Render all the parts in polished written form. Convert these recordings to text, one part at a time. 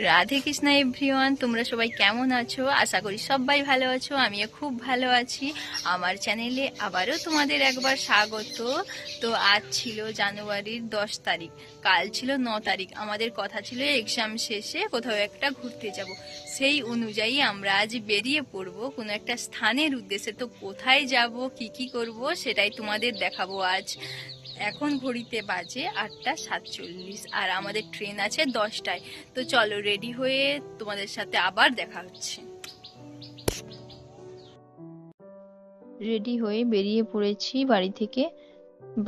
Radhe Krishna everyone, তোমরা সবাই কেমন আছো? আশা করি সবাই ভালো আছো। আমিও খুব ভালো আছি। আমার চ্যানেলে আবারও তোমাদের একবার স্বাগত। তো আজ ছিল জানুয়ারির 10 তারিখ, কাল ছিল 9 তারিখ। আমাদের কথা ছিল এক্সাম শেষে কোথাও একটা ঘুরতে যাব। সেই অনুযায়ী আমরা আজ বেরিয়ে পড়ব কোনো একটা স্থানের উদ্দেশ্যে। তো কোথায় যাব, কি করব, সেটাই তোমাদের দেখাবো আজ। এখন ঘড়িতে বাজে 8টা 47 আর আমাদের ট্রেন আছে 10টায়। তো চলো রেডি হয়ে তোমাদের সাথে আবার দেখা হচ্ছে। রেডি হয়ে বেরিয়ে পড়েছি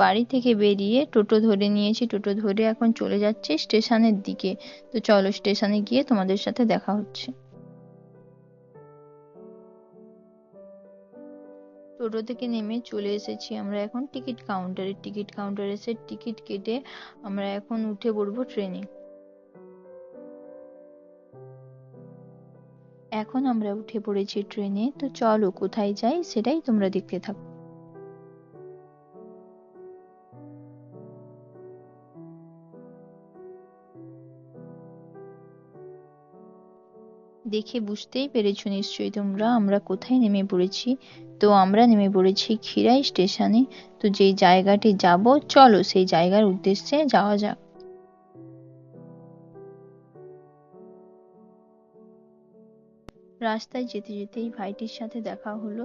বাড়ি থেকে বেরিয়ে টোটো ধরে নিয়েছি। টোটো ধরে এখন চলে যাচ্ছি স্টেশনের দিকে। তো চলো স্টেশনে গিয়ে তোমাদের সাথে দেখা হচ্ছে। টোটো থেকে নেমে চলে এসেছি আমরা এখন টিকিট কাউন্টারে এসে টিকিট কেটে আমরা এখন উঠে পড়বো ট্রেনে। এখন আমরা উঠে পড়েছি ট্রেনে। তো চলো কোথায় যাই সেটাই তোমরা দেখতে থাকো। দেখে বুঝতেই পেরেছো নিশ্চয়ই তোমরা আমরা কোথায় নেমে পড়েছি। তো আমরা নেমে পড়েছি খিরাই স্টেশনে। তো যেই জায়গাটি যাব, চলো সেই জায়গার উদ্দেশ্যে যাওয়া যাক। রাস্তায় যেতে যেতে এই ভাইটির সাথে দেখা হলো।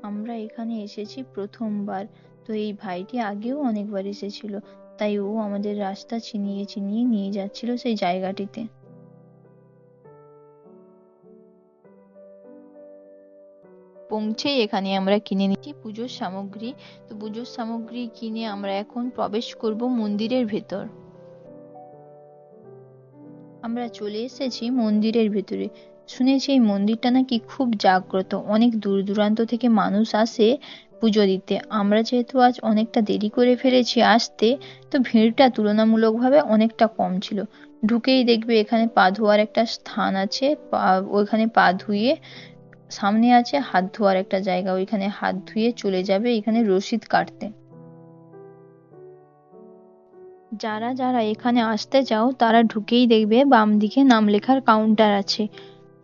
আমরা এখানে এসেছি প্রথমবার। তো এই ভাইটি আগেও অনেকবার এসেছিল, তাই ও আমাদের রাস্তা চিনিয়ে চিনিয়ে নিয়ে যাচ্ছিল সেই জায়গাটিতে। পৌঁছেই এখানে আমরা কিনে নিচ্ছি পুজোর সামগ্রী। তো পুজোর সামগ্রী কিনে আমরা এখন প্রবেশ করব মন্দিরের ভেতর। আমরা চলে এসেছি মন্দিরের ভেতরে। শুনেছি এই মন্দিরটা নাকি খুব জাগ্রত, অনেক দূর দূরান্ত থেকে মানুষ আসে পুজো দিতে। আমরা যেহেতু আজ অনেকটা দেরি করে ফেলেছি আসতে, তো ভিড়টা তুলনামূলকভাবে অনেকটা কম ছিল। ঢুকেই দেখবে এখানে পা ধোয়ার একটা স্থান আছে। ওইখানে পা ধুয়ে সামনে আছে হাত ধোয়ার একটা জায়গা, ওইখানে হাত ধুয়ে চলে যাবে এখানে রসিদ কাটতে। যারা যারা এখানে আসতে চাও তারা ঢুকেই দেখবে বাম দিকে নাম লেখার কাউন্টার আছে।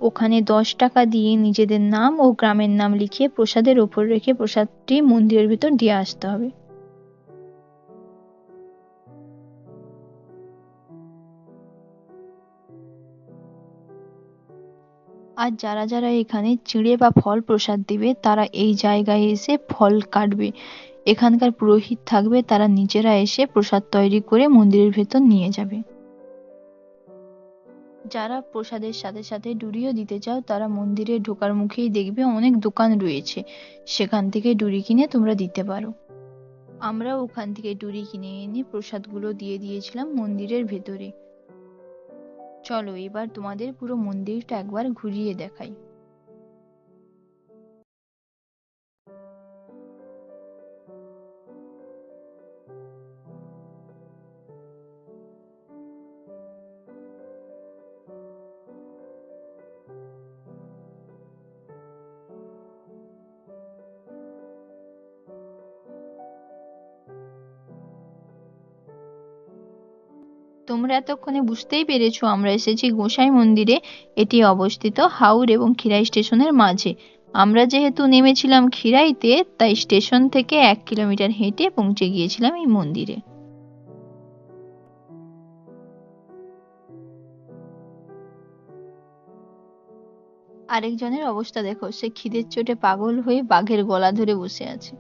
ওখানে 10 টাকা দিয়ে নিজেদের নাম ও গ্রামের নাম লিখিয়ে প্রসাদের ওপর রেখে প্রসাদটি মন্দিরের ভিতর দিয়ে আসতে হবে। আর যারা যারা এখানে চিড়ে বা ফল প্রসাদ দিবে তারা এই জায়গায় এসে ফল কাটবে। এখানকার পুরোহিত থাকবে, তারা নিজেরা এসে প্রসাদ তৈরি করে মন্দিরের ভেতর নিয়ে যাবে। যারা প্রসাদের সাথে সাথে ডুরিও দিতে চাও তারা মন্দিরে ঢোকার মুখেই দেখবে অনেক দোকান রয়েছে, সেখান থেকে ডুরি কিনে তোমরা দিতে পারো। আমরা ওখান থেকে ডুরি কিনে এনে প্রসাদগুলো দিয়ে দিয়েছিলাম মন্দিরের ভেতরে। চলো এবার তোমাদের পুরো মন্দিরটা একবার ঘুরিয়ে দেখাই। তোমরা এতক্ষণে বুঝতেই পেরেছো আমরা এসেছি গোসাই মন্দিরে। এটি অবস্থিত হাওর এবং খিরাই স্টেশনের মাঝে। আমরা যেহেতু নেমেছিলাম খিরাইতে, তাই স্টেশন থেকে 1 কিলোমিটার হেঁটে পৌঁছে গিয়েছিলাম এই মন্দিরে। আরেকজনের অবস্থা দেখো, সে খিদের চোটে পাগল হয়ে বাঘের গলা ধরে বসে আছে।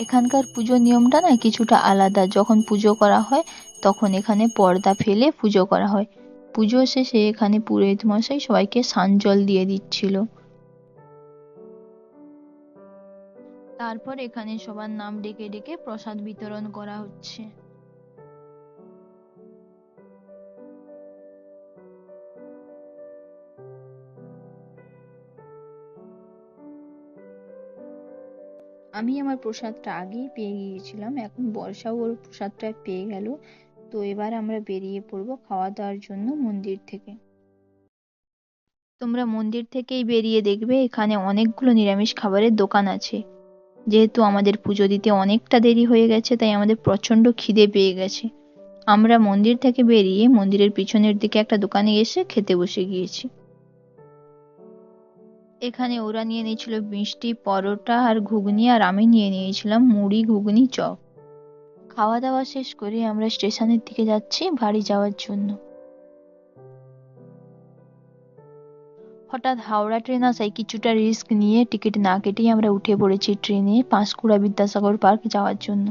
এখানকার পুজোর নিয়মটা না কিছুটা আলাদা। যখন পুজো করা হয় তখন এখানে পর্দা ফেলে পুজো করা হয়। পুজো শেষে এখানে পুরোহিত মশাই সবাইকে স্নান জল দিয়ে দিচ্ছিল। তারপর এখানে সবার নাম ডেকে ডেকে প্রসাদ বিতরণ করা হচ্ছে। আমি আমার প্রসাদটা আগেই পেয়ে গিয়েছিলাম, এখন বর্ষাও ওর প্রসাদটা পেয়ে গেল। তো এবার আমরা বেরিয়ে পড়বো খাওয়া দাওয়ার জন্য মন্দির থেকে। তোমরা মন্দির থেকেই বেরিয়ে দেখবে এখানে অনেকগুলো নিরামিষ খাবারের দোকান আছে। যেহেতু আমাদের পুজো দিতে অনেকটা দেরি হয়ে গেছে, তাই আমাদের প্রচন্ড খিদে পেয়ে গেছে। আমরা মন্দির থেকে বেরিয়ে মন্দিরের পিছনের দিকে একটা দোকানে এসে খেতে বসে গিয়েছি। এখানে ওরা নিয়ে নিয়েছিল মিষ্টি, পরোটা আর ঘুগনি, আর আমি নিয়ে নিয়েছিলাম মুড়ি, ঘুগনি, চপ। খাওয়া দাওয়া শেষ করে আমরা স্টেশনের দিকে যাচ্ছি বাড়ি যাওয়ার জন্য। হঠাৎ হাওড়া ট্রেন আসায় কিছুটা রিস্ক নিয়ে টিকিট না কেটেই আমরা উঠে পড়েছি ট্রেনে পাঁশকুড়া বিদ্যাসাগর পার্ক যাওয়ার জন্য।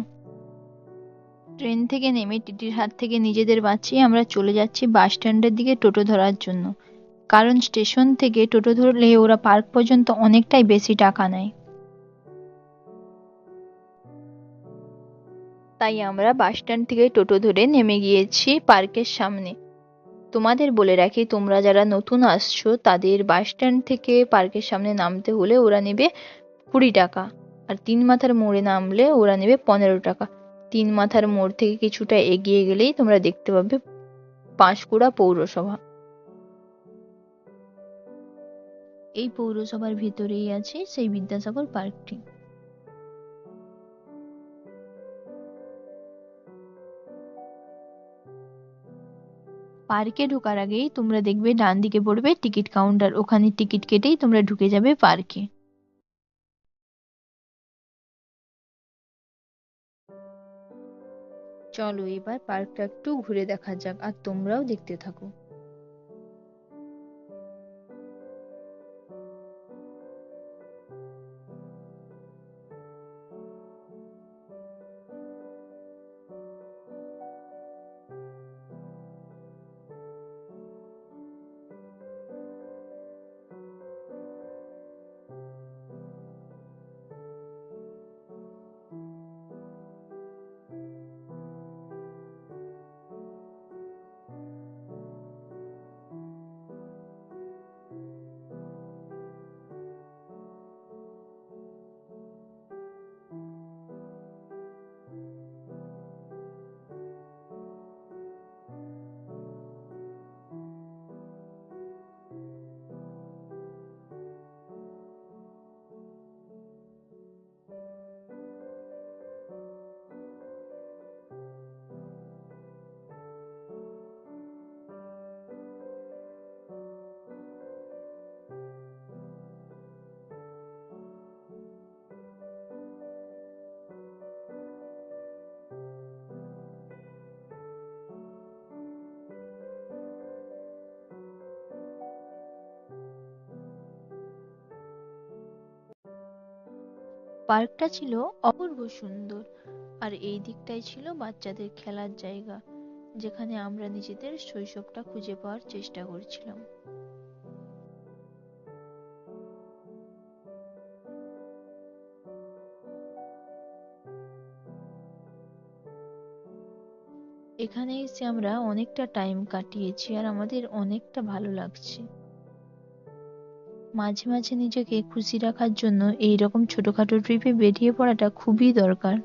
ট্রেন থেকে নেমে টিটির হাত থেকে নিজেদের বাঁচিয়ে আমরা চলে যাচ্ছি বাস স্ট্যান্ডের দিকে টোটো ধরার জন্য, কারণ স্টেশন থেকে টোটো ধরলে ওরা পার্ক পর্যন্ত অনেকটাই বেশি টাকা নেয়। তাই আমরা বাস স্ট্যান্ড থেকে টোটো ধরে নেমে গিয়েছি পার্কের সামনে। তোমাদের বলে রাখি, তোমরা যারা নতুন আসছো তাদের বাস স্ট্যান্ড থেকে পার্কের সামনে নামতে হলে ওরা নেবে 20 টাকা, আর 3 মাথার মোড়ে নামলে ওরা নেবে 15 টাকা। 3 মাথার মোড় থেকে কিছুটা এগিয়ে গেলেই তোমরা দেখতে পাবে পাঁশকুড়া পৌরসভা। এই পৌরসভার ভিতরেই আছে সেই বিদ্যাসাগর পার্কটি। পার্কে ঢোকার আগেই তোমরা দেখবে ডান দিকে পড়বে টিকিট কাউন্টার, ওখানে টিকিট কেটেই তোমরা ঢুকে যাবে পার্কে। চলো এবার পার্কটা একটু ঘুরে দেখা যাক, আর তোমরাও দেখতে থাকো। পার্কটা ছিল অপূর্ব সুন্দর, আর এই দিকটাই ছিল বাচ্চাদের খেলার জায়গা, যেখানে আমরা নিজেদের শৈশবটা খুঁজে পাওয়ার চেষ্টা করছিলাম। এখানে এসে আমরা অনেকটা টাইম কাটিয়েছি, আর আমাদের অনেকটা ভালো লাগছে। মাঝে মাঝে নিজেকে খুশি রাখার জন্য এইরকম ছোটখাটো ট্রিপে বেরিয়ে পড়াটা খুবই দরকার।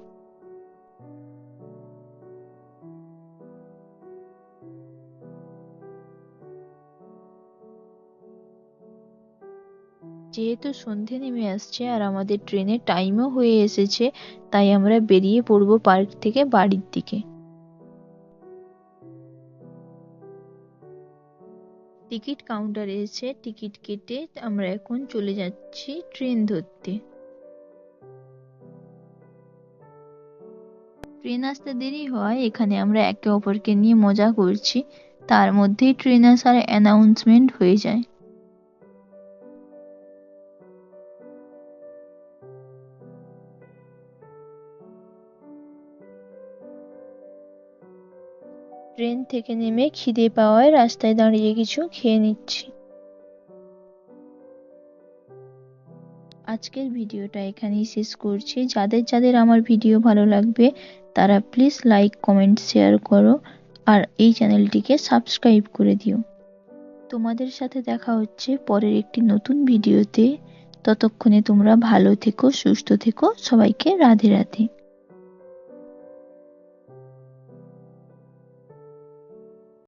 যেহেতু সন্ধে নেমে আসছে আর আমাদের ট্রেনের টাইমও হয়ে এসেছে, তাই আমরা বেরিয়ে পড়বো পার্ক থেকে বাড়ির দিকে। টিকিট কাউন্টারে এসে টিকিট কেটে আমরা এখন চলে যাচ্ছি ট্রেন ধরতে। ট্রেন আসতে দেরি হয় এখানে আমরা একে অপরকে নিয়ে মজা করছি, তার মধ্যেই ট্রেন আসার অ্যানাউন্সমেন্ট হয়ে যায়। ট্রেন থেকে নেমে খিদে পাওয়ায় রাস্তায় দাঁড়িয়ে কিছু খেয়ে নিচ্ছি। আজকের ভিডিওটা এখানেই শেষ করছি। যাদের যাদের আমার ভিডিও ভালো লাগবে তারা প্লিজ লাইক, কমেন্ট, শেয়ার করো, আর এই চ্যানেলটিকে সাবস্ক্রাইব করে দিও। তোমাদের সাথে দেখা হচ্ছে পরের একটি নতুন ভিডিওতে। ততক্ষণে তোমরা ভালো থেকো, সুস্থ থেকো। সবাইকে রাধে রাধে।